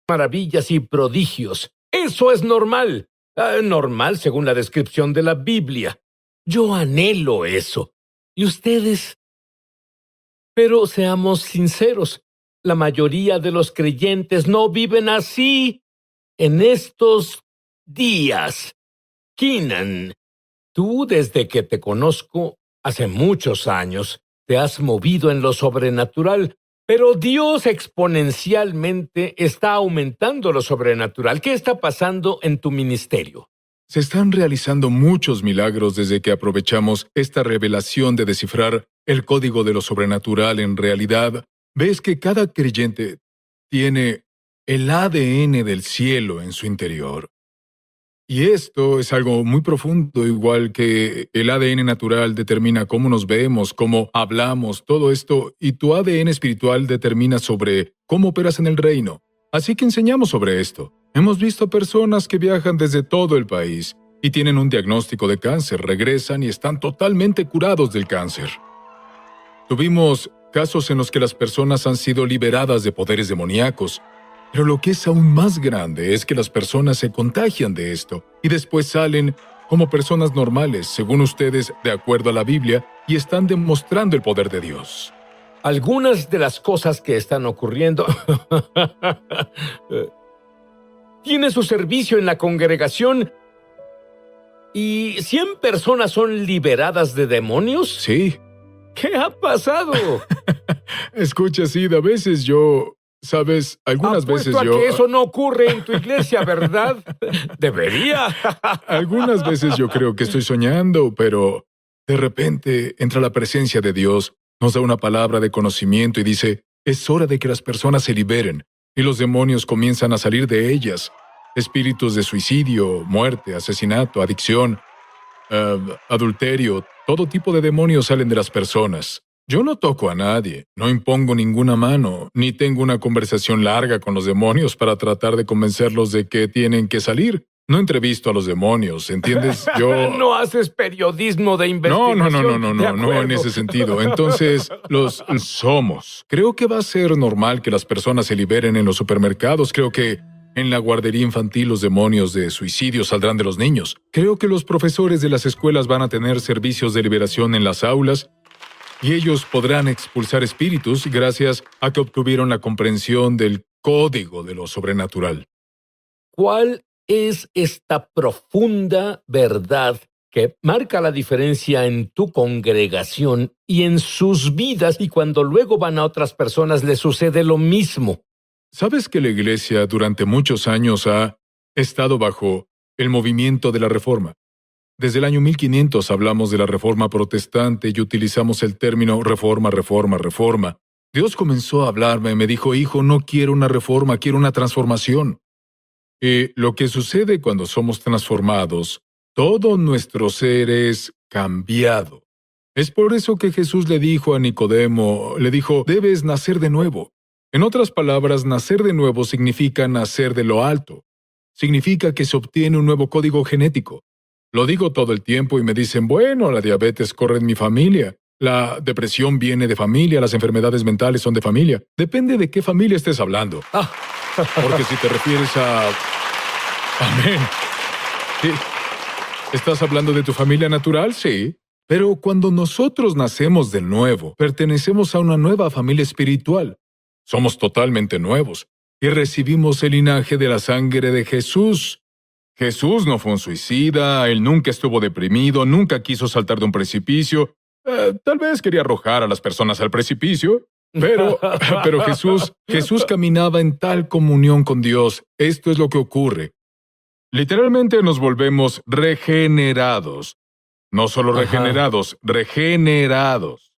maravillas y prodigios. Eso es normal. Normal según la descripción de la Biblia. Yo anhelo eso. ¿Y ustedes? Pero seamos sinceros, la mayoría de los creyentes no viven así en estos días. Keenan, tú desde que te conozco hace muchos años, te has movido en lo sobrenatural, pero Dios exponencialmente está aumentando lo sobrenatural. ¿Qué está pasando en tu ministerio? Se están realizando muchos milagros desde que aprovechamos esta revelación de descifrar el código de lo sobrenatural. En realidad, ves que cada creyente tiene el ADN del cielo en su interior. Y esto es algo muy profundo, igual que el ADN natural determina cómo nos vemos, cómo hablamos, todo esto, y tu ADN espiritual determina sobre cómo operas en el reino. Así que enseñamos sobre esto. Hemos visto personas que viajan desde todo el país y tienen un diagnóstico de cáncer, regresan y están totalmente curados del cáncer. Tuvimos casos en los que las personas han sido liberadas de poderes demoníacos. Pero lo que es aún más grande es que las personas se contagian de esto y después salen como personas normales, según ustedes, de acuerdo a la Biblia, y están demostrando el poder de Dios. Algunas de las cosas que están ocurriendo... Tiene su servicio en la congregación y 100 personas son liberadas de demonios. Sí. ¿Qué ha pasado? Escucha, Sid, a veces yo... ¿Sabes? Algunas veces Apuesto yo... a que eso no ocurre en tu iglesia, ¿verdad? Debería. Algunas veces yo creo que estoy soñando, pero de repente entra la presencia de Dios, nos da una palabra de conocimiento y dice, es hora de que las personas se liberen, y los demonios comienzan a salir de ellas. Espíritus de suicidio, muerte, asesinato, adicción, adulterio, todo tipo de demonios salen de las personas. Yo no toco a nadie, no impongo ninguna mano, ni tengo una conversación larga con los demonios para tratar de convencerlos de que tienen que salir. No entrevisto a los demonios, ¿entiendes? Yo... No haces periodismo de investigación. No en ese sentido. Entonces, los somos. Creo que va a ser normal que las personas se liberen en los supermercados. Creo que en la guardería infantil los demonios de suicidio saldrán de los niños. Creo que los profesores de las escuelas van a tener servicios de liberación en las aulas. Y ellos podrán expulsar espíritus gracias a que obtuvieron la comprensión del código de lo sobrenatural. ¿Cuál es esta profunda verdad que marca la diferencia en tu congregación y en sus vidas, y cuando luego van a otras personas les sucede lo mismo? ¿Sabes que la Iglesia durante muchos años ha estado bajo el movimiento de la Reforma? Desde el año 1500 hablamos de la Reforma Protestante y utilizamos el término reforma, reforma, reforma. Dios comenzó a hablarme y me dijo, hijo, no quiero una reforma, quiero una transformación. Y lo que sucede cuando somos transformados, todo nuestro ser es cambiado. Es por eso que Jesús le dijo a Nicodemo, le dijo, debes nacer de nuevo. En otras palabras, nacer de nuevo significa nacer de lo alto. Significa que se obtiene un nuevo código genético. Lo digo todo el tiempo y me dicen, bueno, la diabetes corre en mi familia, la depresión viene de familia, las enfermedades mentales son de familia. Depende de qué familia estés hablando. Porque si te refieres a... Amén. Sí. ¿Estás hablando de tu familia natural? Sí. Pero cuando nosotros nacemos de nuevo, pertenecemos a una nueva familia espiritual. Somos totalmente nuevos y recibimos el linaje de la sangre de Jesús. Jesús no fue un suicida, él nunca estuvo deprimido, nunca quiso saltar de un precipicio. Tal vez quería arrojar a las personas al precipicio, pero Jesús caminaba en tal comunión con Dios. Esto es lo que ocurre. Literalmente nos volvemos regenerados. No solo regenerados, regenerados.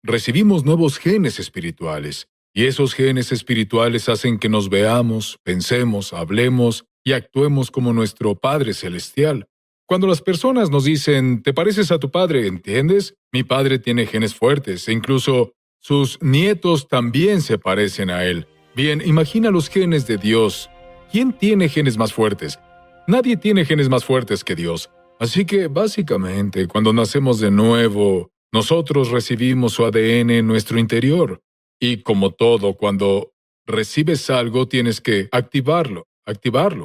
Recibimos nuevos genes espirituales, y esos genes espirituales hacen que nos veamos, pensemos, hablemos y actuemos como nuestro Padre Celestial. Cuando las personas nos dicen, ¿te pareces a tu padre? ¿Entiendes? Mi padre tiene genes fuertes e incluso sus nietos también se parecen a él. Bien, imagina los genes de Dios. ¿Quién tiene genes más fuertes? Nadie tiene genes más fuertes que Dios. Así que, básicamente, cuando nacemos de nuevo, nosotros recibimos su ADN en nuestro interior. Y como todo, cuando recibes algo, tienes que activarlo.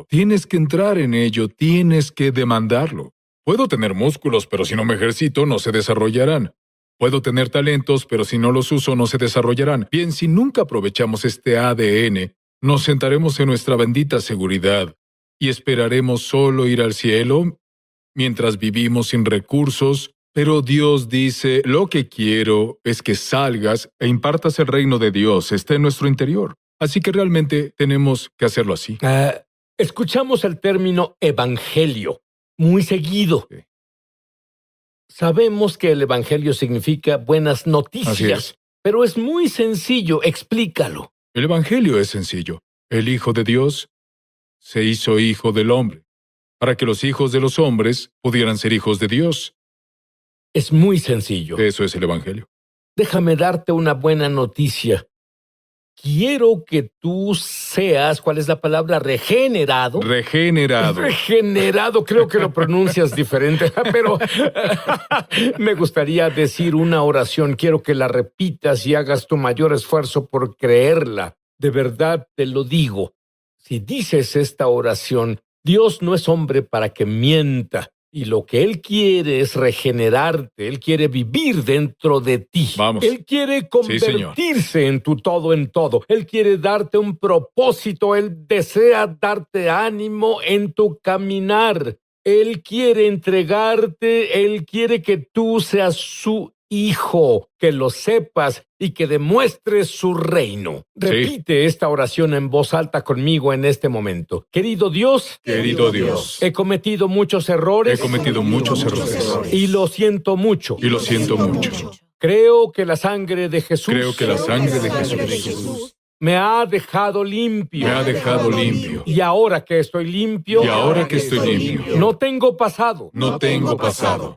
Tienes que entrar en ello, tienes que demandarlo. Puedo tener músculos, pero si no me ejercito, no se desarrollarán. Puedo tener talentos, pero si no los uso, no se desarrollarán. Bien, si nunca aprovechamos este ADN, nos sentaremos en nuestra bendita seguridad y esperaremos solo ir al cielo mientras vivimos sin recursos. Pero Dios dice, lo que quiero es que salgas e impartas el reino de Dios, está en nuestro interior. Así que realmente tenemos que hacerlo así. Escuchamos el término evangelio muy seguido. Sí. Sabemos que el evangelio significa buenas Así noticias, es. pero es muy sencillo, explícalo. El evangelio es sencillo. El Hijo de Dios se hizo hijo del hombre, para que los hijos de los hombres pudieran ser hijos de Dios. Es muy sencillo. Eso es el evangelio. Déjame darte una buena noticia. Quiero que tú seas, ¿cuál es la palabra? Regenerado. Regenerado. Regenerado, creo que lo pronuncias diferente, pero me gustaría decir una oración. Quiero que la repitas y hagas tu mayor esfuerzo por creerla. De verdad te lo digo. Si dices esta oración, Dios no es hombre para que mienta. Y lo que Él quiere es regenerarte. Él quiere vivir dentro de ti. Vamos. Él quiere convertirse en tu todo en todo. Él quiere darte un propósito. Él desea darte ánimo en tu caminar. Él quiere entregarte. Él quiere que tú seas su hijo, que lo sepas y que demuestres su reino. Repite esta oración en voz alta conmigo en este momento. Querido Dios, he cometido muchos errores. Y lo siento mucho. Creo que la sangre de Jesús me ha dejado limpio. Y ahora que estoy limpio, no tengo pasado.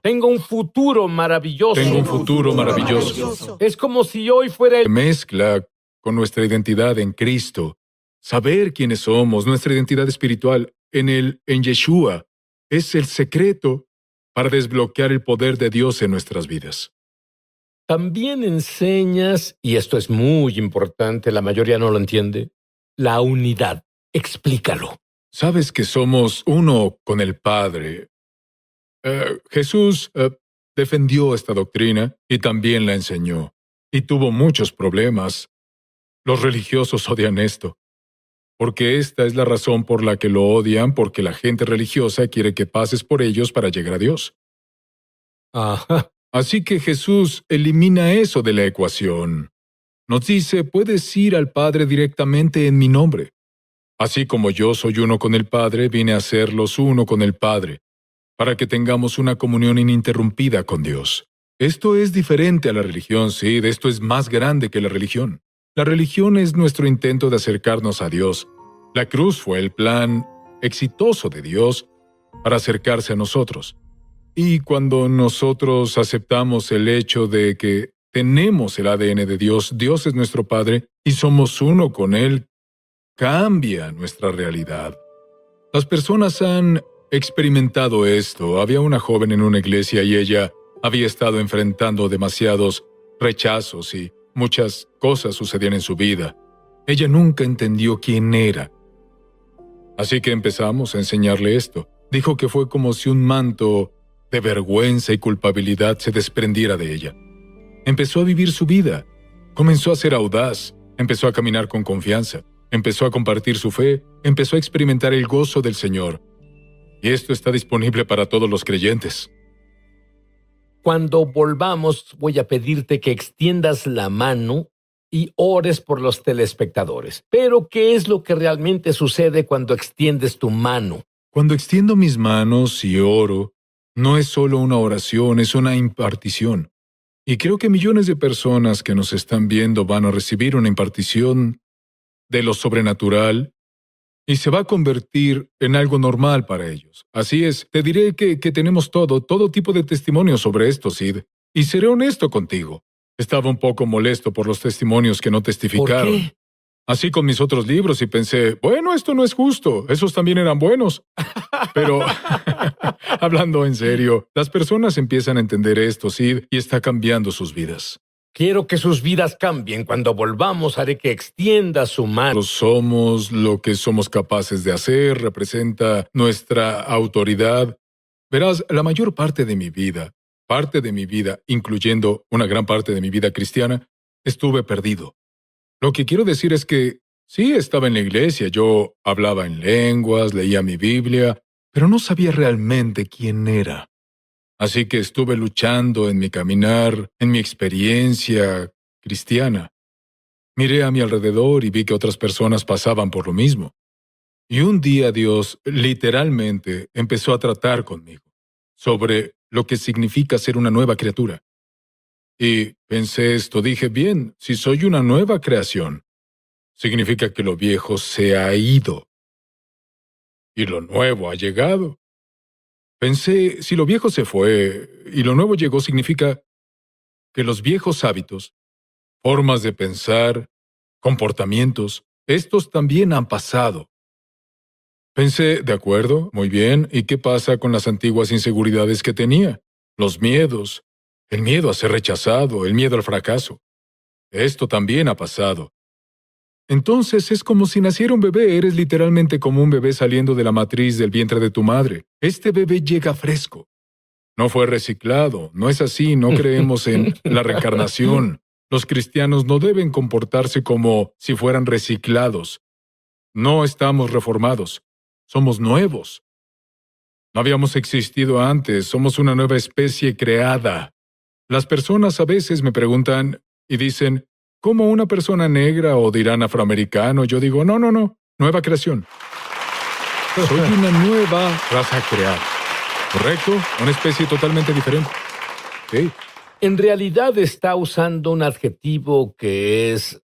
Tengo un futuro maravilloso. Es como si hoy fuera el Mezcla con nuestra identidad en Cristo. Saber quiénes somos, nuestra identidad espiritual en Yeshua, es el secreto para desbloquear el poder de Dios en nuestras vidas. También enseñas, y esto es muy importante, la mayoría no lo entiende, la unidad. Explícalo. Sabes que somos uno con el Padre. Jesús defendió esta doctrina y también la enseñó. Y tuvo muchos problemas. Los religiosos odian esto. Porque esta es la razón por la que lo odian, porque la gente religiosa quiere que pases por ellos para llegar a Dios. Ajá. Así que Jesús elimina eso de la ecuación. Nos dice, puedes ir al Padre directamente en mi nombre. Así como yo soy uno con el Padre, vine a serlos uno con el Padre, para que tengamos una comunión ininterrumpida con Dios. Esto es diferente a la religión, sí, esto es más grande que la religión. La religión es nuestro intento de acercarnos a Dios. La cruz fue el plan exitoso de Dios para acercarse a nosotros. Y cuando nosotros aceptamos el hecho de que tenemos el ADN de Dios, Dios es nuestro Padre y somos uno con Él, cambia nuestra realidad. Las personas han experimentado esto. Había una joven en una iglesia y ella había estado enfrentando demasiados rechazos y muchas cosas sucedían en su vida. Ella nunca entendió quién era. Así que empezamos a enseñarle esto. Dijo que fue como si un manto de vergüenza y culpabilidad se desprendiera de ella. Empezó a vivir su vida. Comenzó a ser audaz. Empezó a caminar con confianza. Empezó a compartir su fe. Empezó a experimentar el gozo del Señor. Y esto está disponible para todos los creyentes. Cuando volvamos, voy a pedirte que extiendas la mano y ores por los telespectadores. Pero, ¿qué es lo que realmente sucede cuando extiendes tu mano? Cuando extiendo mis manos y oro, no es solo una oración, es una impartición. Y creo que millones de personas que nos están viendo van a recibir una impartición de lo sobrenatural y se va a convertir en algo normal para ellos. Así es, te diré que tenemos todo tipo de testimonios sobre esto, Sid. Y seré honesto contigo. Estaba un poco molesto por los testimonios que no testificaron. ¿Por qué? Así con mis otros libros y pensé, bueno, esto no es justo, esos también eran buenos. Pero, hablando en serio, las personas empiezan a entender esto, Sid, y está cambiando sus vidas. Quiero que sus vidas cambien. Cuando volvamos, haré que extienda su mano. Somos lo que somos capaces de hacer, representa nuestra autoridad. Verás, la mayor parte de mi vida, incluyendo una gran parte de mi vida cristiana, estuve perdido. Lo que quiero decir es que sí estaba en la iglesia, yo hablaba en lenguas, leía mi Biblia, pero no sabía realmente quién era. Así que estuve luchando en mi caminar, en mi experiencia cristiana. Miré a mi alrededor y vi que otras personas pasaban por lo mismo. Y un día Dios literalmente empezó a tratar conmigo sobre lo que significa ser una nueva criatura. Y pensé esto, dije, bien, si soy una nueva creación, significa que lo viejo se ha ido y lo nuevo ha llegado. Pensé, si lo viejo se fue y lo nuevo llegó, significa que los viejos hábitos, formas de pensar, comportamientos, estos también han pasado. Pensé, de acuerdo, muy bien, ¿y qué pasa con las antiguas inseguridades que tenía? Los miedos, el miedo a ser rechazado, el miedo al fracaso. Esto también ha pasado. Entonces es como si naciera un bebé, eres literalmente como un bebé saliendo de la matriz del vientre de tu madre. Este bebé llega fresco. No fue reciclado, no es así, no creemos en la reencarnación. Los cristianos no deben comportarse como si fueran reciclados. No estamos reformados, somos nuevos. No habíamos existido antes, somos una nueva especie creada. Las personas a veces me preguntan y dicen, ¿cómo una persona negra o dirán afroamericano? Yo digo, no, nueva creación. Soy una nueva raza creada. ¿Correcto? Una especie totalmente diferente. Sí. En realidad está usando un adjetivo que es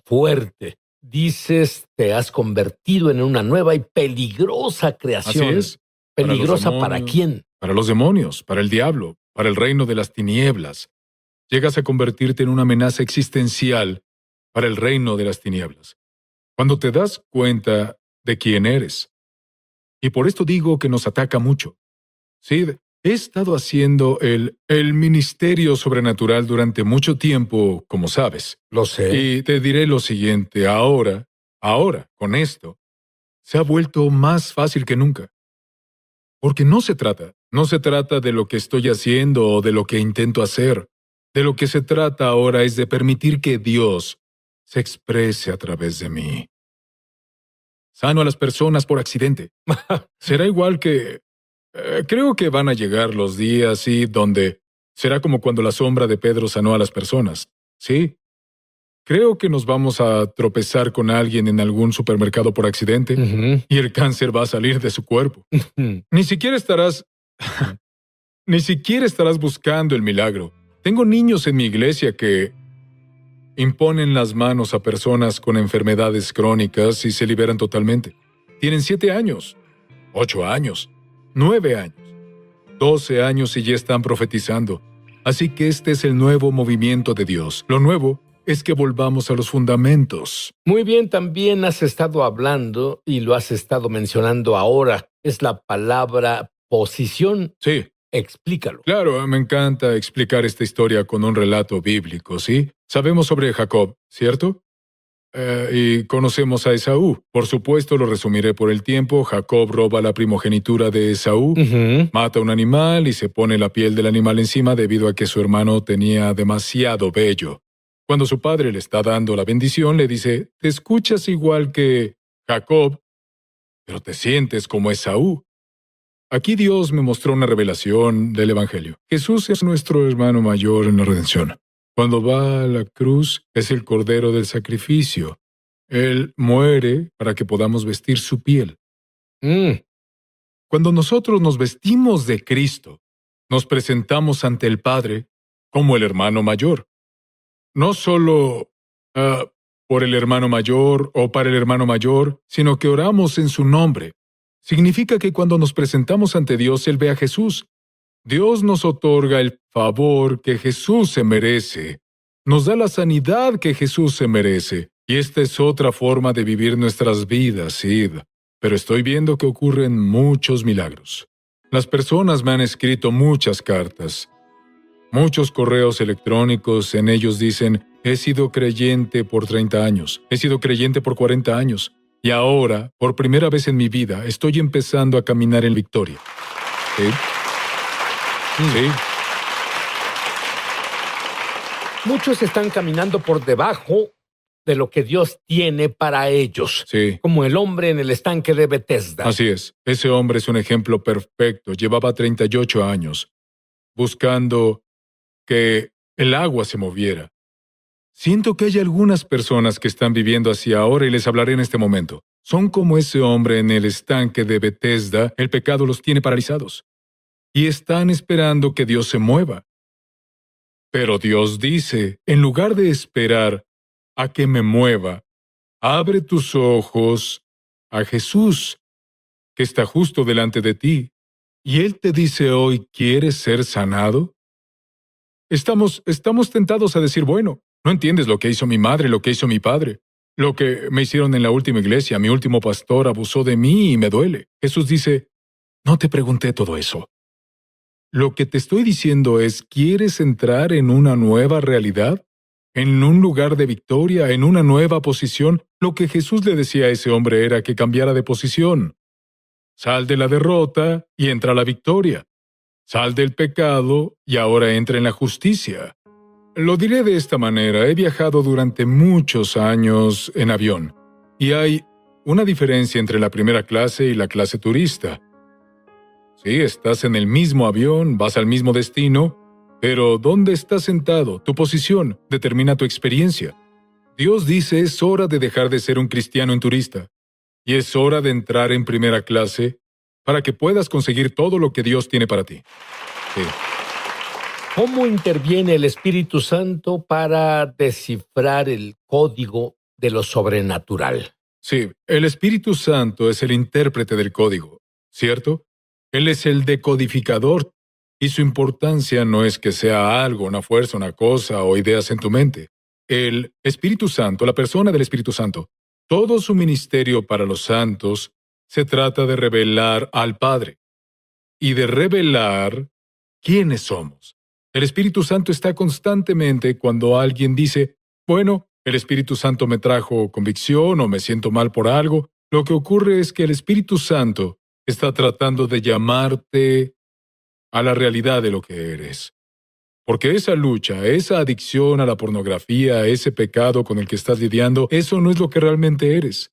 fuerte. Dices, te has convertido en una nueva y peligrosa creación. Así es. ¿Peligrosa para quién? Para los demonios, para el diablo, para el reino de las tinieblas. Llegas a convertirte en una amenaza existencial para el reino de las tinieblas. Cuando te das cuenta de quién eres. Y por esto digo que nos ataca mucho. Sí, he estado haciendo el ministerio sobrenatural durante mucho tiempo, como sabes. Lo sé. Y te diré lo siguiente, ahora, con esto, se ha vuelto más fácil que nunca. Porque no se trata de lo que estoy haciendo o de lo que intento hacer. De lo que se trata ahora es de permitir que Dios se exprese a través de mí. Sano a las personas por accidente. Será igual que... creo que van a llegar los días, sí, donde será como cuando la sombra de Pedro sanó a las personas. Sí. Creo que nos vamos a tropezar con alguien en algún supermercado por accidente y el cáncer va a salir de su cuerpo. Ni siquiera estarás buscando el milagro. Tengo niños en mi iglesia que imponen las manos a personas con enfermedades crónicas y se liberan totalmente. Tienen 7 años, 8 años, 9 años, 12 años y ya están profetizando. Así que este es el nuevo movimiento de Dios. Lo nuevo es que volvamos a los fundamentos. Muy bien, también has estado hablando y lo has estado mencionando ahora. Es la palabra posición. Sí. Explícalo. Claro, me encanta explicar esta historia con un relato bíblico, ¿sí? Sabemos sobre Jacob, ¿cierto? Y conocemos a Esaú. Por supuesto, lo resumiré por el tiempo. Jacob roba la primogenitura de Esaú, mata un animal y se pone la piel del animal encima debido a que su hermano tenía demasiado vello. Cuando su padre le está dando la bendición, le dice, te escuchas igual que Jacob, pero te sientes como Esaú. Aquí Dios me mostró una revelación del Evangelio. Jesús es nuestro hermano mayor en la redención. Cuando va a la cruz, es el cordero del sacrificio. Él muere para que podamos vestir su piel. Cuando nosotros nos vestimos de Cristo, nos presentamos ante el Padre como el hermano mayor. No solo por el hermano mayor o para el hermano mayor, sino que oramos en su nombre. Significa que cuando nos presentamos ante Dios, Él ve a Jesús. Dios nos otorga el favor que Jesús se merece. Nos da la sanidad que Jesús se merece. Y esta es otra forma de vivir nuestras vidas, Sid. Pero estoy viendo que ocurren muchos milagros. Las personas me han escrito muchas cartas. Muchos correos electrónicos, en ellos dicen, he sido creyente por 30 años, he sido creyente por 40 años, y ahora, por primera vez en mi vida, estoy empezando a caminar en victoria. ¿Sí? Sí. Muchos están caminando por debajo de lo que Dios tiene para ellos. Sí. Como el hombre en el estanque de Bethesda. Así es. Ese hombre es un ejemplo perfecto. Llevaba 38 años buscando que el agua se moviera. Siento que hay algunas personas que están viviendo así ahora y les hablaré en este momento. Son como ese hombre en el estanque de Bethesda. El pecado los tiene paralizados. Y están esperando que Dios se mueva. Pero Dios dice, en lugar de esperar a que me mueva, abre tus ojos a Jesús, que está justo delante de ti. Y Él te dice hoy, ¿quieres ser sanado? Estamos tentados a decir, bueno, no entiendes lo que hizo mi madre, lo que hizo mi padre, lo que me hicieron en la última iglesia, mi último pastor abusó de mí y me duele. Jesús dice, no te pregunté todo eso. Lo que te estoy diciendo es, ¿quieres entrar en una nueva realidad? ¿En un lugar de victoria? ¿En una nueva posición? Lo que Jesús le decía a ese hombre era que cambiara de posición. Sal de la derrota y entra a la victoria. Sal del pecado y ahora entra en la justicia. Lo diré de esta manera, he viajado durante muchos años en avión, y hay una diferencia entre la primera clase y la clase turista. Sí, estás en el mismo avión, vas al mismo destino, pero ¿dónde estás sentado? Tu posición determina tu experiencia. Dios dice, es hora de dejar de ser un cristiano en turista, y es hora de entrar en primera clase para que puedas conseguir todo lo que Dios tiene para ti. Sí. ¿Cómo interviene el Espíritu Santo para descifrar el código de lo sobrenatural? Sí, el Espíritu Santo es el intérprete del código, ¿cierto? Él es el decodificador, y su importancia no es que sea algo, una fuerza, una cosa o ideas en tu mente. El Espíritu Santo, la persona del Espíritu Santo, todo su ministerio para los santos se trata de revelar al Padre y de revelar quiénes somos. El Espíritu Santo está constantemente cuando alguien dice, bueno, el Espíritu Santo me trajo convicción o me siento mal por algo. Lo que ocurre es que el Espíritu Santo está tratando de llamarte a la realidad de lo que eres. Porque esa lucha, esa adicción a la pornografía, ese pecado con el que estás lidiando, eso no es lo que realmente eres.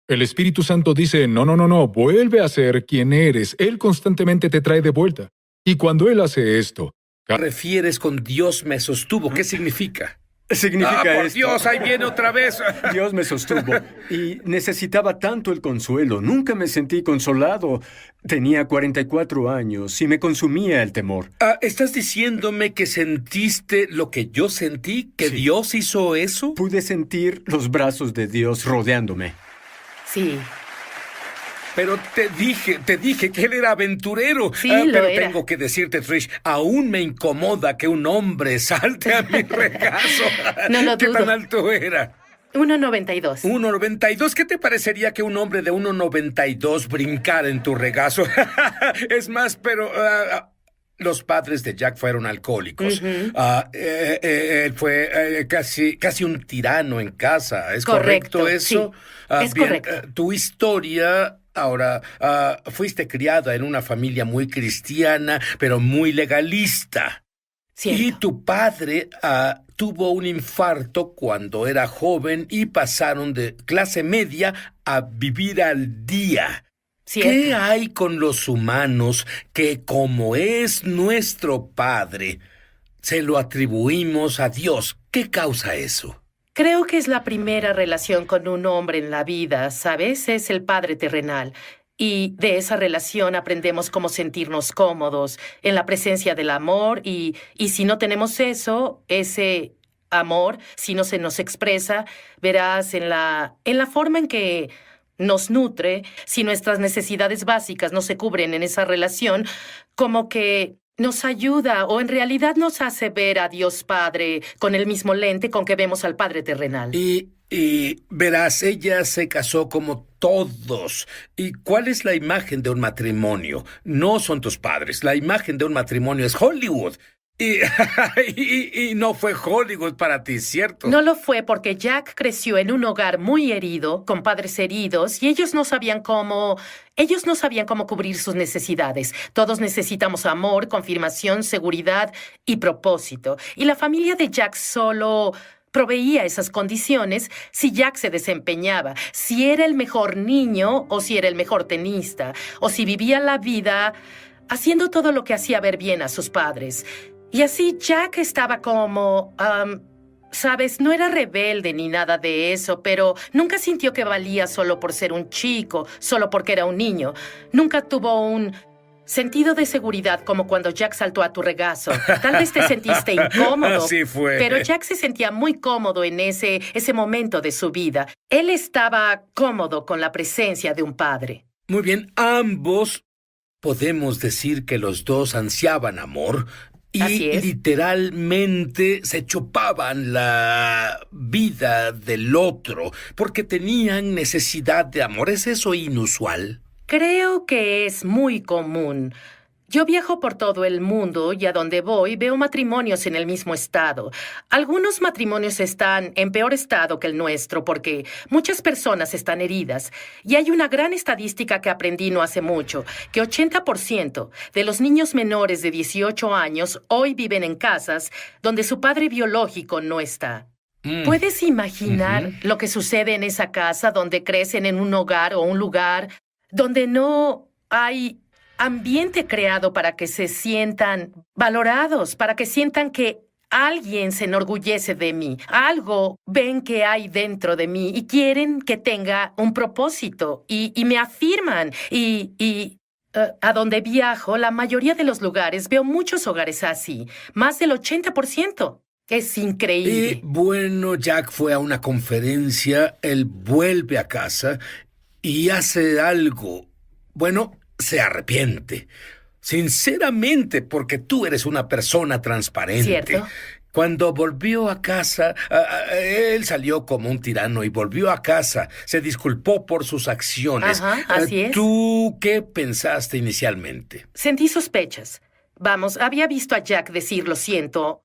El Espíritu Santo dice, no, vuelve a ser quien eres. Él constantemente te trae de vuelta. Y cuando Él hace esto, ¿Qué refieres con Dios me sostuvo? ¿Qué significa? Significa por esto. Dios, ahí viene otra vez. Dios me sostuvo y necesitaba tanto el consuelo. Nunca me sentí consolado. Tenía 44 años y me consumía el temor. ¿Estás diciéndome que sentiste lo que yo sentí? ¿Que Sí. Dios hizo eso? Pude sentir los brazos de Dios rodeándome. Sí, Pero te dije que él era aventurero. Sí, pero lo era. tengo que decirte, Trish, aún me incomoda que un hombre salte a mi regazo. No lo ¿Qué dudo. tan alto era? 1.92. 1,92. ¿Qué te parecería que un hombre de 1,92 brincara en tu regazo? Es más, pero los padres de Jack fueron alcohólicos. Ujú. Él fue casi un tirano en casa. ¿Es Correcto, correcto eso? sí. Es Bien, correcto. Tu historia. Ahora, fuiste criada en una familia muy cristiana, pero muy legalista. Cierto. Y tu padre tuvo un infarto cuando era joven y pasaron de clase media a vivir al día. Cierto. ¿Qué hay con los humanos que, como es nuestro Padre, se lo atribuimos a Dios? ¿Qué causa eso? Creo que es la primera relación con un hombre en la vida, ¿sabes? Es el padre terrenal. Y de esa relación aprendemos cómo sentirnos cómodos en la presencia del amor y si no tenemos eso, ese amor, si no se nos expresa, verás en la forma en que nos nutre, si nuestras necesidades básicas no se cubren en esa relación, como que nos ayuda o en realidad nos hace ver a Dios Padre con el mismo lente con que vemos al Padre terrenal. Y verás, ella se casó como todos. ¿Y cuál es la imagen de un matrimonio? No son tus padres. La imagen de un matrimonio es Hollywood. Y, y no fue Hollywood para ti, ¿cierto? No lo fue porque Jack creció en un hogar muy herido, con padres heridos, y ellos no sabían cómo cubrir sus necesidades. Todos necesitamos amor, confirmación, seguridad y propósito. Y la familia de Jack solo proveía esas condiciones si Jack se desempeñaba, si era el mejor niño o si era el mejor tenista, o si vivía la vida haciendo todo lo que hacía ver bien a sus padres. Y así Jack estaba como, sabes, no era rebelde ni nada de eso, pero nunca sintió que valía solo por ser un chico, solo porque era un niño. Nunca tuvo un sentido de seguridad como cuando Jack saltó a tu regazo. Tal vez te sentiste incómodo. Así fue. Pero Jack se sentía muy cómodo en ese momento de su vida. Él estaba cómodo con la presencia de un padre. Muy bien, ambos podemos decir que los dos ansiaban amor. Así Y es. literalmente se chupaban la vida del otro porque tenían necesidad de amor. ¿Es eso inusual? Creo que es muy común. Yo viajo por todo el mundo y a donde voy veo matrimonios en el mismo estado. Algunos matrimonios están en peor estado que el nuestro porque muchas personas están heridas. Y hay una gran estadística que aprendí no hace mucho, que 80% de los niños menores de 18 años hoy viven en casas donde su padre biológico no está. ¿Puedes imaginar lo que sucede en esa casa donde crecen en un hogar o un lugar donde no hay ambiente creado para que se sientan valorados, para que sientan que alguien se enorgullece de mí, algo ven que hay dentro de mí y quieren que tenga un propósito y me afirman a donde viajo, la mayoría de los lugares, veo muchos hogares así, más del 80%. Es increíble. Y bueno, Jack fue a una conferencia, él vuelve a casa y hace algo. Bueno, se arrepiente. Sinceramente, porque tú eres una persona transparente. ¿Cierto? Cuando volvió a casa, él salió como un tirano y volvió a casa. Se disculpó por sus acciones. Ajá, así es. ¿Tú qué pensaste inicialmente? Sentí sospechas. Vamos, había visto a Jack decir lo siento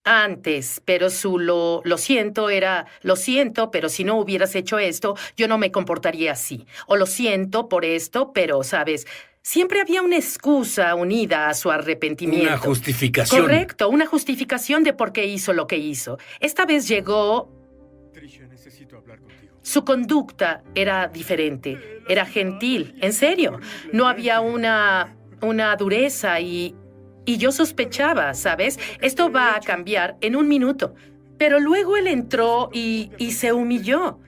antes, pero su lo siento era lo siento, pero si no hubieras hecho esto, yo no me comportaría así. O lo siento por esto, pero, ¿sabes? Siempre había una excusa unida a su arrepentimiento. Una justificación. Correcto, una justificación de por qué hizo lo que hizo. Esta vez llegó. Tricia, necesito hablar contigo. Su conducta era diferente. Era gentil, en serio. No había una dureza y yo sospechaba, ¿sabes? Esto va a cambiar en un minuto. Pero luego él entró y se humilló.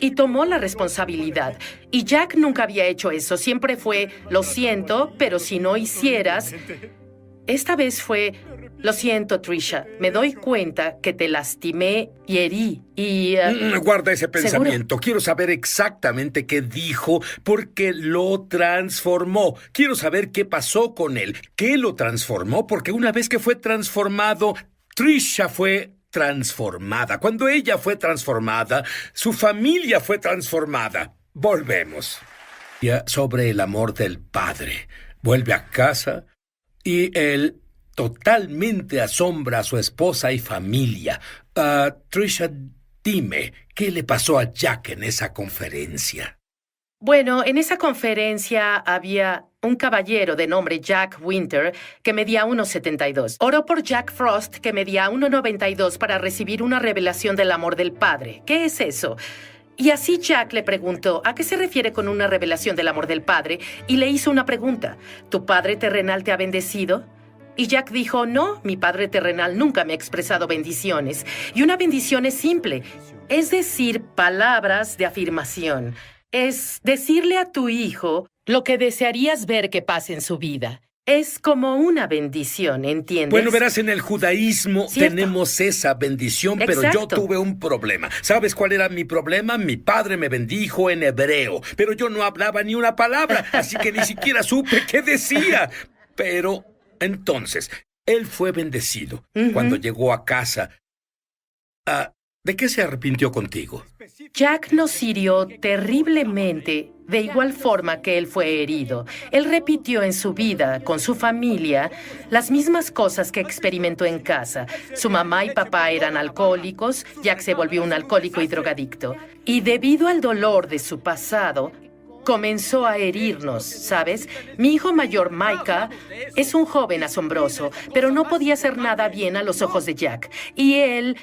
Y tomó la responsabilidad. Y Jack nunca había hecho eso. Siempre fue, lo siento, pero si no hicieras... Esta vez fue, lo siento, Tricia. Me doy cuenta que te lastimé y herí. Y... Guarda ese pensamiento. ¿Seguro? Quiero saber exactamente qué dijo porque lo transformó. Quiero saber qué pasó con él. ¿Qué lo transformó? Porque una vez que fue transformado, Tricia fue transformada. Cuando ella fue transformada, su familia fue transformada. Volvemos. Ya sobre el amor del padre. Vuelve a casa y él totalmente asombra a su esposa y familia. Tricia, dime, ¿qué le pasó a Jack en esa conferencia? Bueno, en esa conferencia había un caballero de nombre Jack Winter que medía 1,72. Oró por Jack Frost, que medía 1,92, para recibir una revelación del amor del Padre. ¿Qué es eso? Y así Jack le preguntó, ¿a qué se refiere con una revelación del amor del Padre? Y le hizo una pregunta, ¿tu Padre terrenal te ha bendecido? Y Jack dijo, no, mi Padre terrenal nunca me ha expresado bendiciones. Y una bendición es simple, es decir, palabras de afirmación. Es decirle a tu hijo lo que desearías ver que pase en su vida. Es como una bendición, ¿entiendes? Bueno, verás, en el judaísmo Cierto. tenemos esa bendición, pero yo Exacto. tuve un problema. ¿Sabes cuál era mi problema? Mi padre me bendijo en hebreo, pero yo no hablaba ni una palabra, así que ni siquiera supe qué decía. Pero entonces, él fue bendecido. Ujú. Cuando llegó a casa, ¿De qué se arrepintió contigo? Jack nos hirió terriblemente, de igual forma que él fue herido. Él repitió en su vida, con su familia, las mismas cosas que experimentó en casa. Su mamá y papá eran alcohólicos, Jack se volvió un alcohólico y drogadicto. Y debido al dolor de su pasado, comenzó a herirnos, ¿sabes? Mi hijo mayor, Micah, es un joven asombroso, pero no podía hacer nada bien a los ojos de Jack. Y él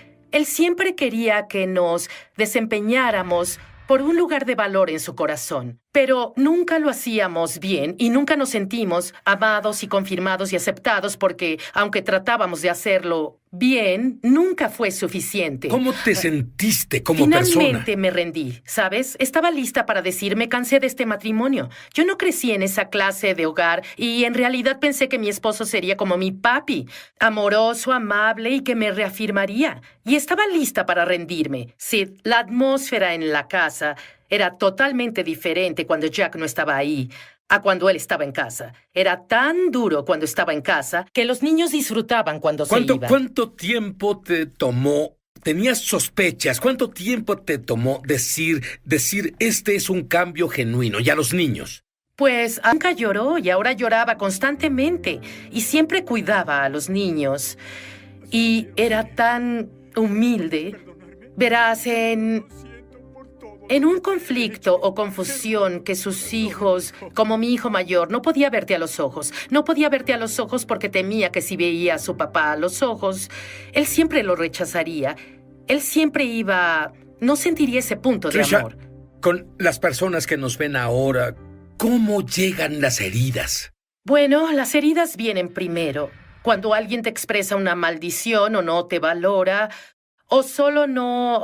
siempre quería que nos desempeñáramos por un lugar de valor en su corazón. Pero nunca lo hacíamos bien y nunca nos sentimos amados y confirmados y aceptados porque, aunque tratábamos de hacerlo bien, nunca fue suficiente. ¿Cómo te sentiste como persona? Finalmente me rendí, ¿sabes? Estaba lista para decir, me cansé de este matrimonio. Yo no crecí en esa clase de hogar y en realidad pensé que mi esposo sería como mi papi, amoroso, amable y que me reafirmaría. Y estaba lista para rendirme. Sid, la atmósfera en la casa era totalmente diferente cuando Jack no estaba ahí a cuando él estaba en casa. Era tan duro cuando estaba en casa que los niños disfrutaban cuando se iba. ¿Cuánto tiempo te tomó? ¿Tenías sospechas? ¿Cuánto tiempo te tomó decir, este es un cambio genuino? Y a los niños. Pues nunca lloró y ahora lloraba constantemente y siempre cuidaba a los niños. Y era tan humilde. Verás, en un conflicto o confusión que sus hijos, como mi hijo mayor, no podía verte a los ojos. No podía verte a los ojos porque temía que si veía a su papá a los ojos, él siempre lo rechazaría. Él siempre no sentiría ese punto de Trisha, amor. Con las personas que nos ven ahora, ¿cómo llegan las heridas? Bueno, las heridas vienen primero. Cuando alguien te expresa una maldición o no te valora, o solo no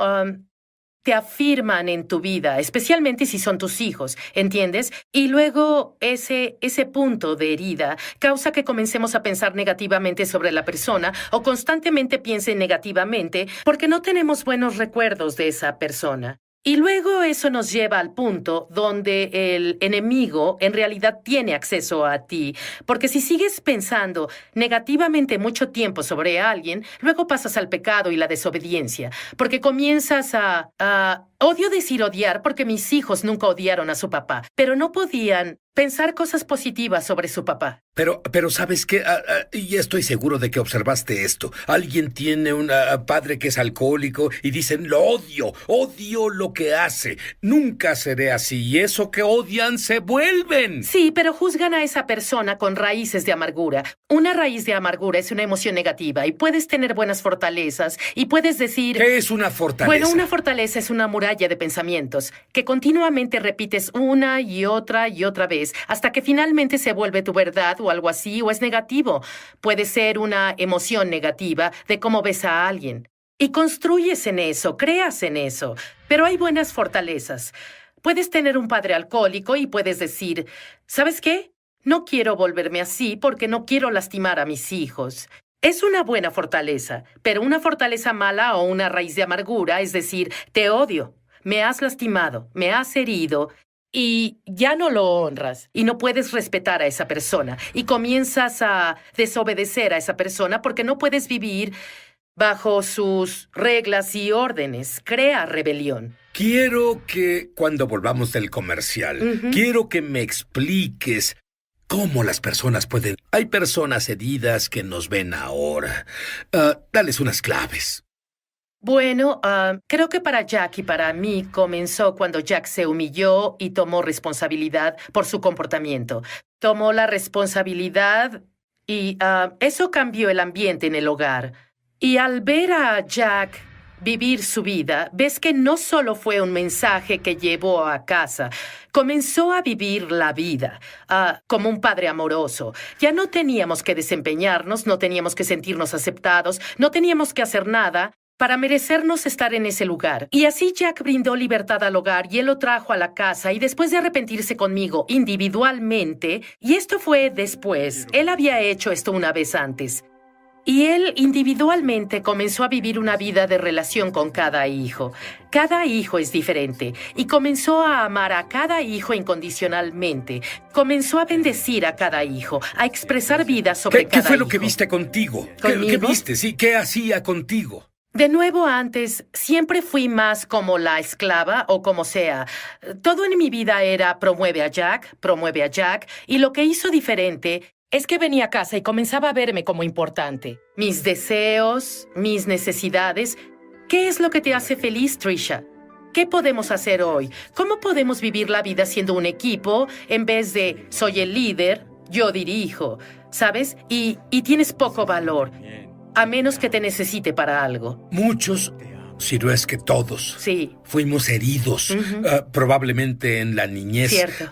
te afirman en tu vida, especialmente si son tus hijos, ¿entiendes? Y luego ese punto de herida causa que comencemos a pensar negativamente sobre la persona o constantemente piensen negativamente porque no tenemos buenos recuerdos de esa persona. Y luego eso nos lleva al punto donde el enemigo en realidad tiene acceso a ti. Porque si sigues pensando negativamente mucho tiempo sobre alguien, luego pasas al pecado y la desobediencia. Porque comienzas odio decir odiar porque mis hijos nunca odiaron a su papá, pero no podían pensar cosas positivas sobre su papá. Pero ¿sabes qué? Y estoy seguro de que observaste esto. Alguien tiene un padre que es alcohólico y dicen, lo odio lo que hace. Nunca seré así. Y eso que odian se vuelven. Sí, pero juzgan a esa persona con raíces de amargura. Una raíz de amargura es una emoción negativa y puedes tener buenas fortalezas y puedes decir... ¿Qué es una fortaleza? Bueno, una fortaleza es una muralla de pensamientos que continuamente repites una y otra vez hasta que finalmente se vuelve tu verdad o algo así, o es negativo. Puede ser una emoción negativa de cómo ves a alguien. Y construyes en eso, creas en eso. Pero hay buenas fortalezas. Puedes tener un padre alcohólico y puedes decir, ¿sabes qué? No quiero volverme así porque no quiero lastimar a mis hijos. Es una buena fortaleza, pero una fortaleza mala o una raíz de amargura es decir, te odio, me has lastimado, me has herido, y ya no lo honras y no puedes respetar a esa persona y comienzas a desobedecer a esa persona porque no puedes vivir bajo sus reglas y órdenes. Crea rebelión. Quiero que, cuando volvamos del comercial, quiero que me expliques cómo las personas pueden... Hay personas heridas que nos ven ahora. Dales unas claves. Bueno, creo que para Jack y para mí comenzó cuando Jack se humilló y tomó responsabilidad por su comportamiento. Tomó la responsabilidad y eso cambió el ambiente en el hogar. Y al ver a Jack vivir su vida, ves que no solo fue un mensaje que llevó a casa, comenzó a vivir la vida como un padre amoroso. Ya no teníamos que desempeñarnos, no teníamos que sentirnos aceptados, no teníamos que hacer nada para merecernos estar en ese lugar. Y así Jack brindó libertad al hogar y él lo trajo a la casa y después de arrepentirse conmigo individualmente, y esto fue después, él había hecho esto una vez antes, y él individualmente comenzó a vivir una vida de relación con cada hijo. Cada hijo es diferente y comenzó a amar a cada hijo incondicionalmente. Comenzó a bendecir a cada hijo, a expresar vida sobre cada hijo. ¿Qué fue lo que viste contigo? ¿Conmigo? ¿Qué viste? Sí, ¿qué hacía contigo? De nuevo, antes siempre fui más como la esclava o como sea. Todo en mi vida era promueve a Jack, y lo que hizo diferente es que venía a casa y comenzaba a verme como importante. Mis deseos, mis necesidades. ¿Qué es lo que te hace feliz, Trisha? ¿Qué podemos hacer hoy? ¿Cómo podemos vivir la vida siendo un equipo en vez de soy el líder, yo dirijo, ¿sabes? Y tienes poco valor, a menos que te necesite para algo. Muchos, si no es que todos, Sí. fuimos heridos, probablemente en la niñez. Cierto.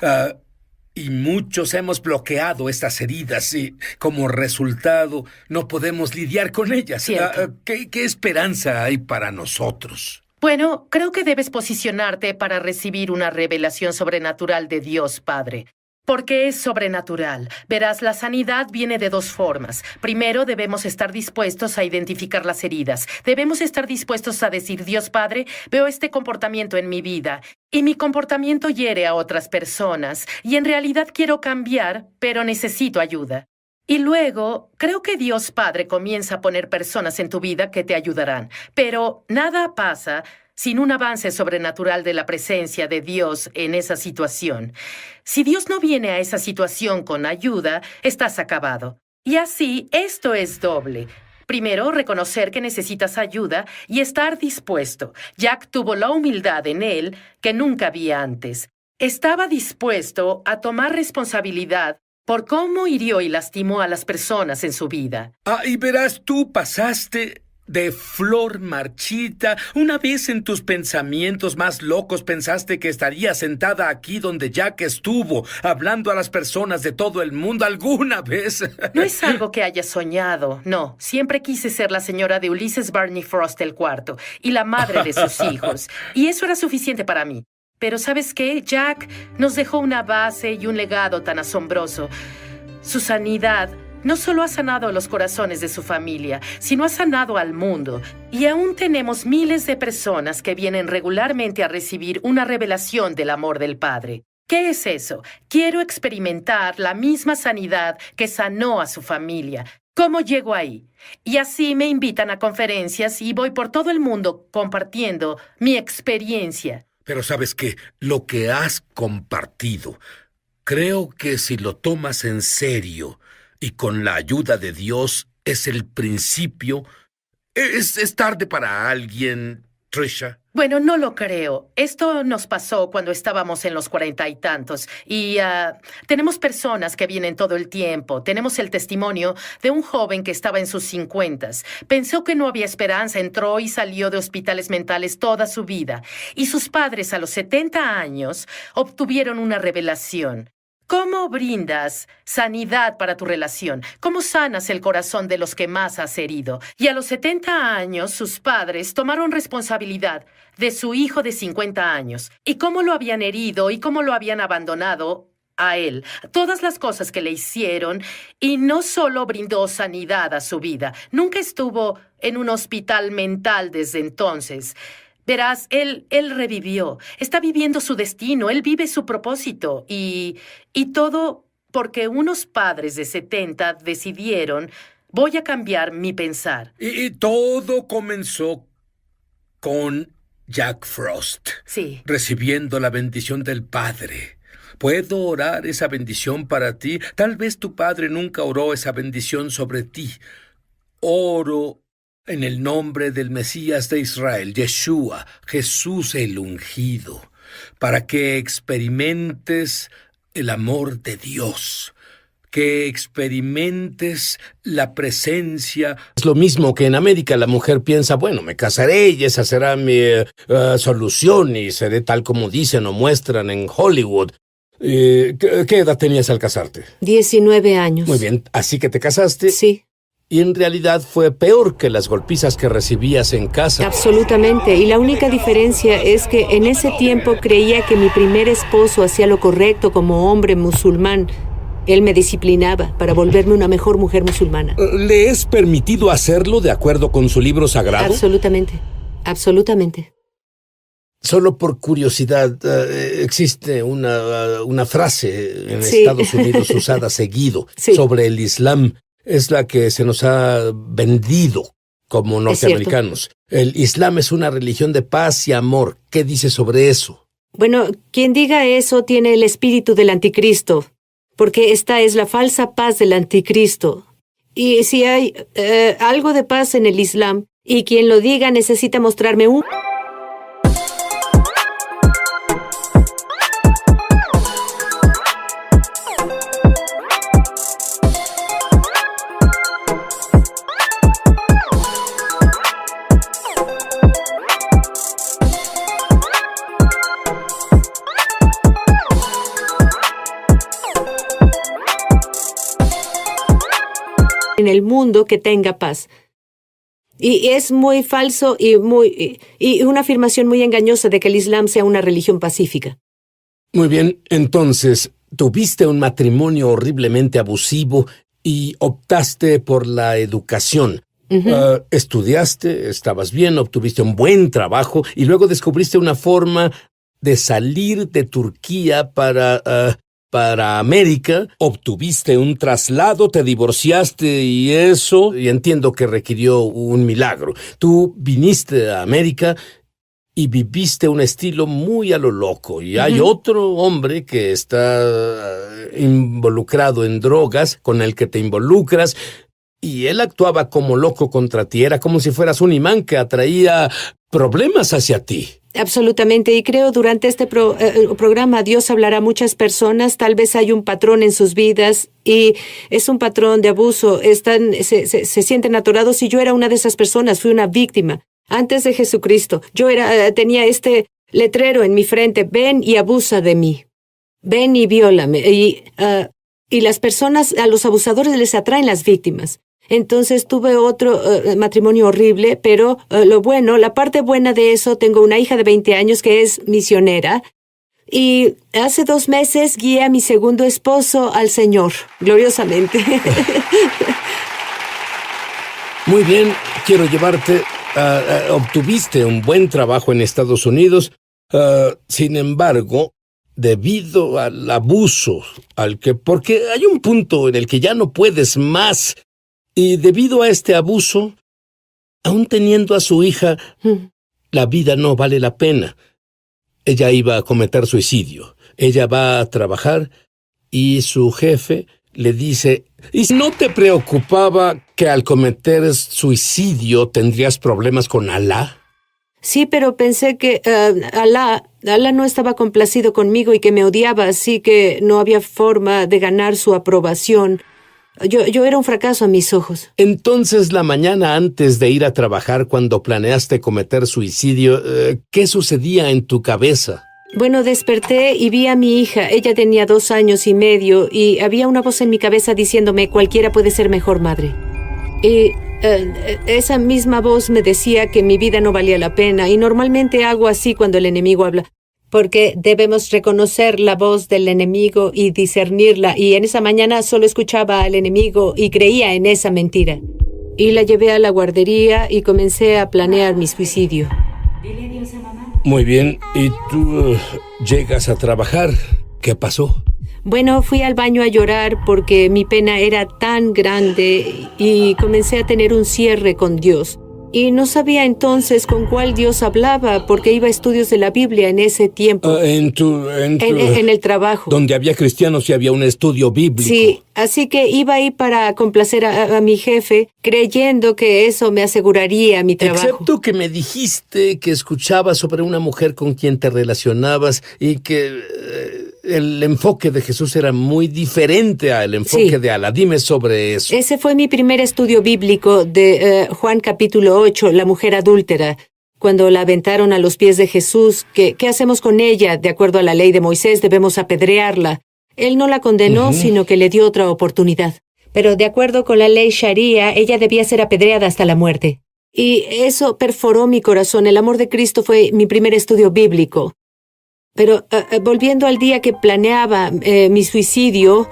Y muchos hemos bloqueado estas heridas y, como resultado, no podemos lidiar con ellas. Cierto. ¿Qué esperanza hay para nosotros? Bueno, creo que debes posicionarte para recibir una revelación sobrenatural de Dios Padre. Porque es sobrenatural. Verás, la sanidad viene de dos formas. Primero, debemos estar dispuestos a identificar las heridas. Debemos estar dispuestos a decir, Dios Padre, veo este comportamiento en mi vida y mi comportamiento hiere a otras personas y en realidad quiero cambiar, pero necesito ayuda. Y luego, creo que Dios Padre comienza a poner personas en tu vida que te ayudarán. Pero nada pasa sin un avance sobrenatural de la presencia de Dios en esa situación. Si Dios no viene a esa situación con ayuda, estás acabado. Y así, esto es doble. Primero, reconocer que necesitas ayuda y estar dispuesto. Jack tuvo la humildad en él que nunca había antes. Estaba dispuesto a tomar responsabilidad por cómo hirió y lastimó a las personas en su vida. Y verás, tú pasaste de flor marchita. Una vez en tus pensamientos más locos pensaste que estaría sentada aquí donde Jack estuvo, hablando a las personas de todo el mundo alguna vez. No es algo que haya soñado, no. Siempre quise ser la señora de Ulysses Barney Frost el cuarto y la madre de sus hijos. Y eso era suficiente para mí. Pero ¿sabes qué? Jack nos dejó una base y un legado tan asombroso. Su sanidad no solo ha sanado los corazones de su familia, sino ha sanado al mundo. Y aún tenemos miles de personas que vienen regularmente a recibir una revelación del amor del Padre. ¿Qué es eso? Quiero experimentar la misma sanidad que sanó a su familia. ¿Cómo llego ahí? Y así me invitan a conferencias y voy por todo el mundo compartiendo mi experiencia. Pero ¿sabes qué? Lo que has compartido, creo que si lo tomas en serio y con la ayuda de Dios, es el principio. Es tarde para alguien, Trisha. Bueno, no lo creo. Esto nos pasó cuando estábamos en los 40 y tantos. Y tenemos personas que vienen todo el tiempo. Tenemos el testimonio de un joven que estaba en sus 50s. Pensó que no había esperanza, entró y salió de hospitales mentales toda su vida. Y sus padres a los 70 años obtuvieron una revelación. ¿Cómo brindas sanidad para tu relación? ¿Cómo sanas el corazón de los que más has herido? Y a los 70 años, sus padres tomaron responsabilidad de su hijo de 50 años. Y cómo lo habían herido y cómo lo habían abandonado a él. Todas las cosas que le hicieron. Y no solo brindó sanidad a su vida. Nunca estuvo en un hospital mental desde entonces. Verás, él revivió, está viviendo su destino, él vive su propósito y todo porque unos padres de 70 decidieron, voy a cambiar mi pensar. Y todo comenzó con Jack Frost. Sí. Recibiendo la bendición del Padre. ¿Puedo orar esa bendición para ti? Tal vez tu padre nunca oró esa bendición sobre ti. Oro en el nombre del Mesías de Israel, Yeshua, Jesús el ungido, para que experimentes el amor de Dios, que experimentes la presencia. Es lo mismo que en América la mujer piensa, bueno, me casaré y esa será mi solución y seré tal como dicen o muestran en Hollywood. ¿Qué edad tenías al casarte? 19 años. Muy bien, así que te casaste. Sí. Y en realidad fue peor que las golpizas que recibías en casa. Absolutamente. Y la única diferencia es que en ese tiempo creía que mi primer esposo hacía lo correcto como hombre musulmán. Él me disciplinaba para volverme una mejor mujer musulmana. ¿Le es permitido hacerlo de acuerdo con su libro sagrado? Absolutamente. Absolutamente. Solo por curiosidad, existe una frase en Sí. Estados Unidos usada seguido Sí. sobre el Islam. Es la que se nos ha vendido como Es cierto. norteamericanos. El Islam es una religión de paz y amor. ¿Qué dice sobre eso? Bueno, quien diga eso tiene el espíritu del anticristo, porque esta es la falsa paz del anticristo. Y si hay algo de paz en el Islam, y quien lo diga necesita mostrarme un... en el mundo que tenga paz. Y es muy falso y una afirmación muy engañosa de que el Islam sea una religión pacífica. Muy bien, entonces, tuviste un matrimonio horriblemente abusivo y optaste por la educación. Estudiaste, estabas bien, obtuviste un buen trabajo y luego descubriste una forma de salir de Turquía para América, obtuviste un traslado, te divorciaste y entiendo que requirió un milagro. Tú viniste a América y viviste un estilo muy a lo loco. Y hay otro hombre que está involucrado en drogas, con el que te involucras, y él actuaba como loco contra ti. Era como si fueras un imán que atraía problemas hacia ti. Absolutamente, y creo durante este programa Dios hablará a muchas personas, tal vez hay un patrón en sus vidas y es un patrón de abuso, se sienten atorados y yo era una de esas personas, fui una víctima. Antes de Jesucristo, tenía este letrero en mi frente, ven y abusa de mí, ven y viólame. Y las personas, a los abusadores les atraen las víctimas. Entonces tuve otro matrimonio horrible, pero la parte buena de eso, tengo una hija de 20 años que es misionera y hace 2 meses guié a mi segundo esposo al Señor, gloriosamente. Muy bien, quiero llevarte. Obtuviste un buen trabajo en Estados Unidos. Sin embargo, debido al abuso, porque hay un punto en el que ya no puedes más. Y debido a este abuso, aún teniendo a su hija, la vida no vale la pena. Ella iba a cometer suicidio. Ella va a trabajar y su jefe le dice, ¿y si no te preocupaba que al cometer suicidio tendrías problemas con Alá? Sí, pero pensé que Alá no estaba complacido conmigo y que me odiaba, así que no había forma de ganar su aprobación. Yo era un fracaso a mis ojos. Entonces, la mañana antes de ir a trabajar, cuando planeaste cometer suicidio, ¿qué sucedía en tu cabeza? Bueno, desperté y vi a mi hija. Ella tenía 2 años y medio y había una voz en mi cabeza diciéndome, cualquiera puede ser mejor madre. Y esa misma voz me decía que mi vida no valía la pena y normalmente hago así cuando el enemigo habla. Porque debemos reconocer la voz del enemigo y discernirla. Y en esa mañana solo escuchaba al enemigo y creía en esa mentira. Y la llevé a la guardería y comencé a planear mi suicidio. Muy bien, ¿y tú llegas a trabajar? ¿Qué pasó? Bueno, fui al baño a llorar porque mi pena era tan grande y comencé a tener un cierre con Dios. Y no sabía entonces con cuál Dios hablaba porque iba a estudios de la Biblia en ese tiempo. En el trabajo. Donde había cristianos y había un estudio bíblico. Sí, así que iba ahí para complacer a mi jefe, creyendo que eso me aseguraría mi trabajo. Excepto que me dijiste que escuchabas sobre una mujer con quien te relacionabas y que el enfoque de Jesús era muy diferente al enfoque de Alá. Dime sobre eso. Ese fue mi primer estudio bíblico de Juan capítulo 8, la mujer adúltera. Cuando la aventaron a los pies de Jesús, ¿qué hacemos con ella? De acuerdo a la ley de Moisés, debemos apedrearla. Él no la condenó, sino que le dio otra oportunidad. Pero de acuerdo con la ley Sharia, ella debía ser apedreada hasta la muerte. Y eso perforó mi corazón. El amor de Cristo fue mi primer estudio bíblico. Pero volviendo al día que planeaba mi suicidio,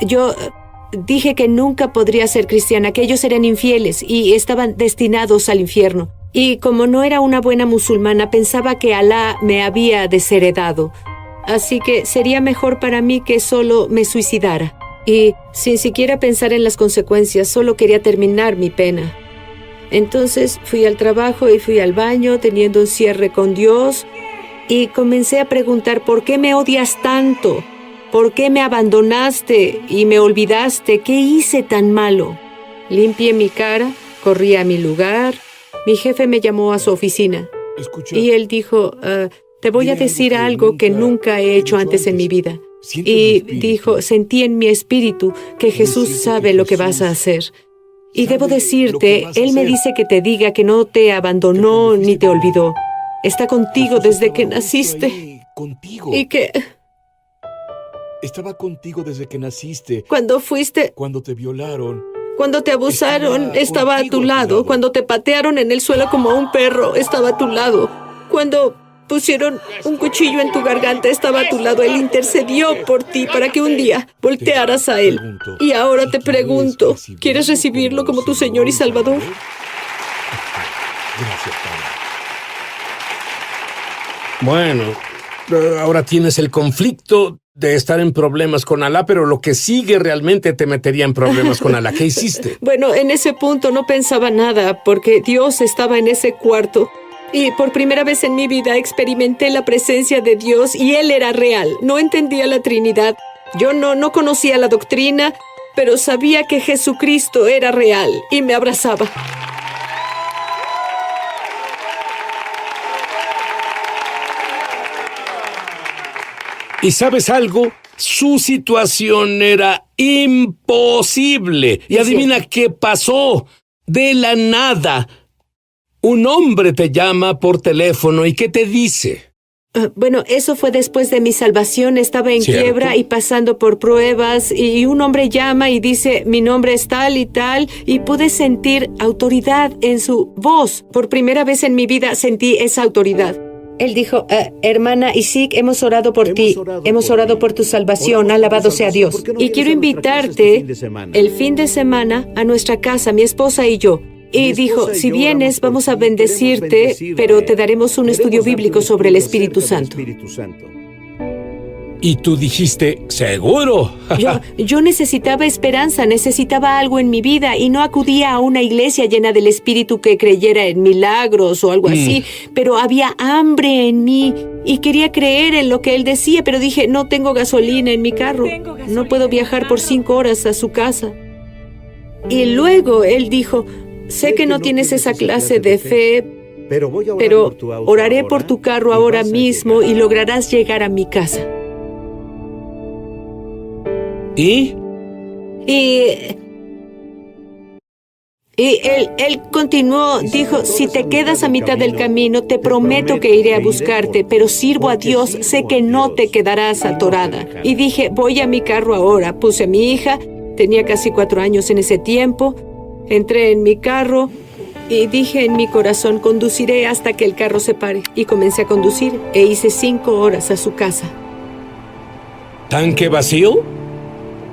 yo dije que nunca podría ser cristiana, que ellos eran infieles y estaban destinados al infierno. Y como no era una buena musulmana, pensaba que Alá me había desheredado. Así que sería mejor para mí que solo me suicidara. Y sin siquiera pensar en las consecuencias, solo quería terminar mi pena. Entonces fui al trabajo y fui al baño teniendo un cierre con Dios y comencé a preguntar, ¿por qué me odias tanto? ¿Por qué me abandonaste y me olvidaste? ¿Qué hice tan malo? Limpié mi cara, corrí a mi lugar. Mi jefe me llamó a su oficina y él dijo, te voy a decir algo que nunca he hecho antes en mi vida. Y dijo, sentí en mi espíritu que Jesús sabe lo que vas a hacer. Y debo decirte, Él me dice que te diga que no te abandonó ni te olvidó. Está contigo desde que naciste. Contigo. Y que Estaba contigo desde que naciste. cuando fuiste, Cuando te violaron. cuando te abusaron, estaba a tu lado. Cuando te patearon en el suelo como a un perro, estaba a tu lado. Cuando pusieron un cuchillo en tu garganta, estaba a tu lado. Él intercedió por ti para que un día voltearas a Él. Y ahora te pregunto, ¿quieres recibirlo como tu Señor y Salvador? Gracias, Padre. Bueno, ahora tienes el conflicto de estar en problemas con Alá, pero lo que sigue realmente te metería en problemas con Alá. ¿Qué hiciste? Bueno, en ese punto no pensaba nada porque Dios estaba en ese cuarto. Y por primera vez en mi vida experimenté la presencia de Dios y Él era real. No entendía la Trinidad. Yo no conocía la doctrina, pero sabía que Jesucristo era real y me abrazaba. ¿Y sabes algo? Su situación era imposible. Y adivina qué pasó. De la nada, un hombre te llama por teléfono y ¿qué te dice? Bueno, eso fue después de mi salvación. Estaba en ¿Cierto? quiebra y pasando por pruebas y un hombre llama y dice, mi nombre es tal, y pude sentir autoridad en su voz. Por primera vez en mi vida sentí esa autoridad. Él dijo, hermana Isik, hemos orado por ti, hemos orado por tu salvación, alabado sea Dios. Y quiero invitarte el fin de semana a nuestra casa, mi esposa y yo. Y dijo, si vienes, vamos a bendecirte, pero te daremos un estudio bíblico sobre el Espíritu Santo. Y tú dijiste, ¿seguro? Yo necesitaba esperanza, necesitaba algo en mi vida y no acudía a una iglesia llena del Espíritu que creyera en milagros o algo así, pero había hambre en mí y quería creer en lo que él decía, pero dije, no tengo gasolina en mi carro, no puedo viajar por 5 horas a su casa. Y luego él dijo, sé que no tienes esa clase de fe, pero oraré por tu carro ahora mismo y lograrás llegar a mi casa. ¿Y? Y él continuó, dijo, si te quedas a mitad del camino, te prometo que iré a buscarte, pero sirvo a Dios, sé que no te quedarás atorada. Y dije, voy a mi carro ahora. Puse a mi hija, tenía casi 4 años en ese tiempo, entré en mi carro y dije en mi corazón, conduciré hasta que el carro se pare. Y comencé a conducir e hice 5 horas a su casa. ¿Tanque vacío?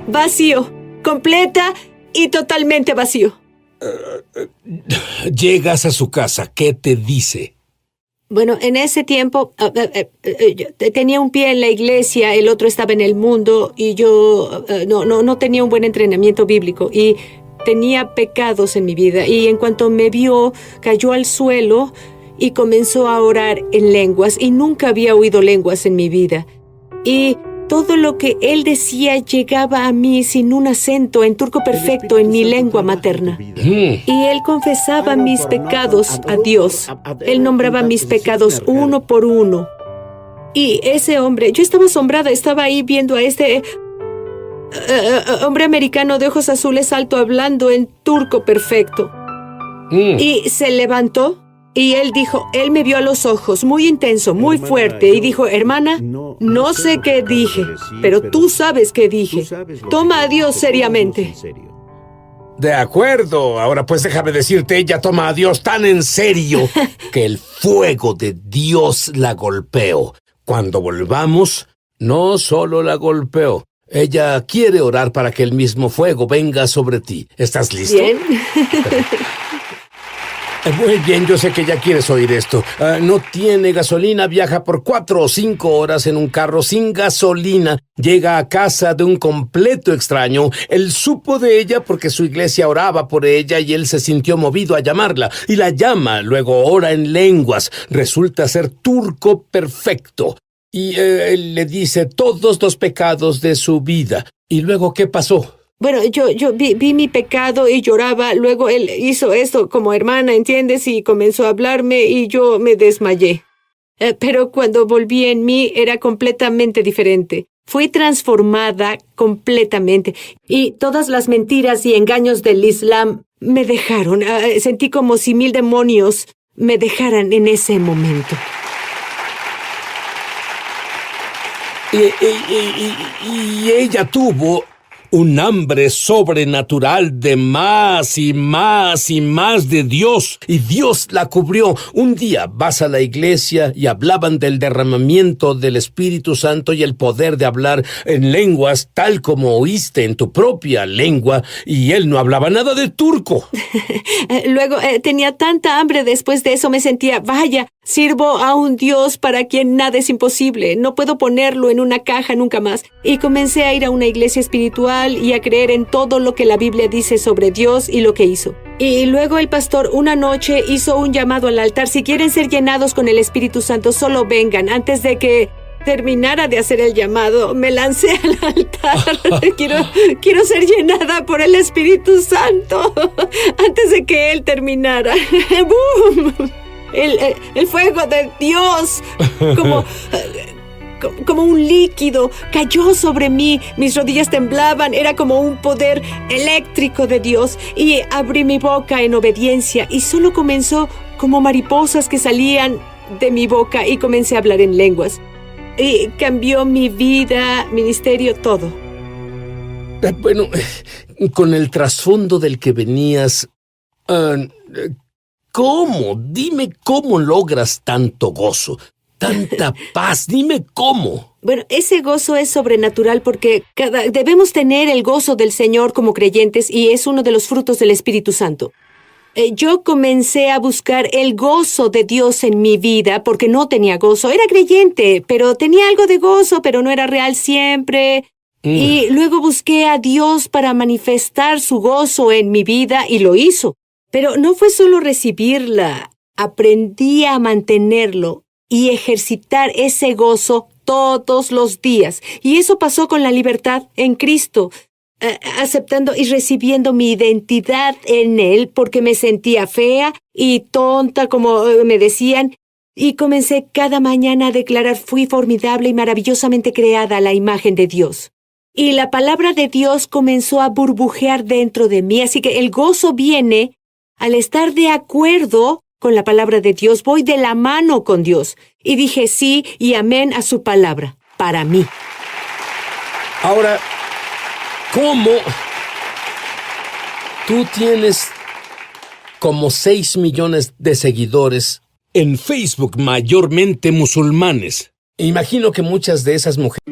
Vacío, completa y totalmente vacío. Llegas a su casa, ¿qué te dice? Bueno, en ese tiempo yo tenía un pie en la iglesia, el otro estaba en el mundo y yo no tenía un buen entrenamiento bíblico y tenía pecados en mi vida. Y en cuanto me vio, cayó al suelo y comenzó a orar en lenguas y nunca había oído lenguas en mi vida. Y todo lo que él decía llegaba a mí sin un acento, en turco perfecto, en mi lengua materna. Y él confesaba mis pecados a Dios. Él nombraba mis pecados uno por uno. Y ese hombre, yo estaba asombrada, estaba ahí viendo a este hombre americano de ojos azules alto hablando en turco perfecto. Y se levantó. Y él dijo, él me vio a los ojos, muy intenso, muy fuerte, y dijo, hermana, no sé qué dije, pero tú sabes qué dije. Toma a Dios seriamente. De acuerdo, ahora pues déjame decirte, ella toma a Dios tan en serio que el fuego de Dios la golpeó. Cuando volvamos, no solo la golpeó, ella quiere orar para que el mismo fuego venga sobre ti. ¿Estás listo? Bien. Muy bien, yo sé que ya quieres oír esto. No tiene gasolina, viaja por 4 o 5 horas en un carro sin gasolina. Llega a casa de un completo extraño. Él supo de ella porque su iglesia oraba por ella y él se sintió movido a llamarla. Y la llama, luego ora en lenguas. Resulta ser turco perfecto. Y él le dice todos los pecados de su vida. ¿Y luego qué pasó? Bueno, yo vi mi pecado y lloraba. Luego él hizo esto como hermana, ¿entiendes? Y comenzó a hablarme y yo me desmayé. Pero cuando volví en mí era completamente diferente. Fui transformada completamente. Y todas las mentiras y engaños del Islam me dejaron. Sentí como si 1000 demonios me dejaran en ese momento. Y ella tuvo un hambre sobrenatural de más y más y más de Dios. Y Dios la cubrió. Un día vas a la iglesia y hablaban del derramamiento del Espíritu Santo y el poder de hablar en lenguas tal como oíste en tu propia lengua. Y él no hablaba nada de turco. Luego tenía tanta hambre después de eso, me sentía, vaya, sirvo a un Dios para quien nada es imposible. No puedo ponerlo en una caja nunca más. Y comencé a ir a una iglesia espiritual y a creer en todo lo que la Biblia dice sobre Dios y lo que hizo. Y luego el pastor una noche hizo un llamado al altar. Si quieren ser llenados con el Espíritu Santo, solo vengan. Antes de que terminara de hacer el llamado, me lancé al altar. Quiero ser llenada por el Espíritu Santo antes de que él terminara. ¡Bum! El fuego de Dios, como un líquido, cayó sobre mí. Mis rodillas temblaban, era como un poder eléctrico de Dios. Y abrí mi boca en obediencia y solo comenzó como mariposas que salían de mi boca y comencé a hablar en lenguas. Y cambió mi vida, ministerio, todo. Bueno, con el trasfondo del que venías, ¿cómo? Dime cómo logras tanto gozo, tanta paz. Dime cómo. Bueno, ese gozo es sobrenatural porque debemos tener el gozo del Señor como creyentes y es uno de los frutos del Espíritu Santo. Yo comencé a buscar el gozo de Dios en mi vida porque no tenía gozo. Era creyente, pero tenía algo de gozo, pero no era real siempre. Y luego busqué a Dios para manifestar su gozo en mi vida y lo hizo. Pero no fue solo recibirla, aprendí a mantenerlo y ejercitar ese gozo todos los días. Y eso pasó con la libertad en Cristo. Aceptando y recibiendo mi identidad en Él porque me sentía fea y tonta, como me decían, y comencé cada mañana a declarar: fui formidable y maravillosamente creada a la imagen de Dios. Y la palabra de Dios comenzó a burbujear dentro de mí, así que el gozo viene al estar de acuerdo con la palabra de Dios. Voy de la mano con Dios. Y dije sí y amén a su palabra, para mí. Ahora, ¿cómo? Tú tienes como 6 millones de seguidores en Facebook, mayormente musulmanes. Imagino que muchas de esas mujeres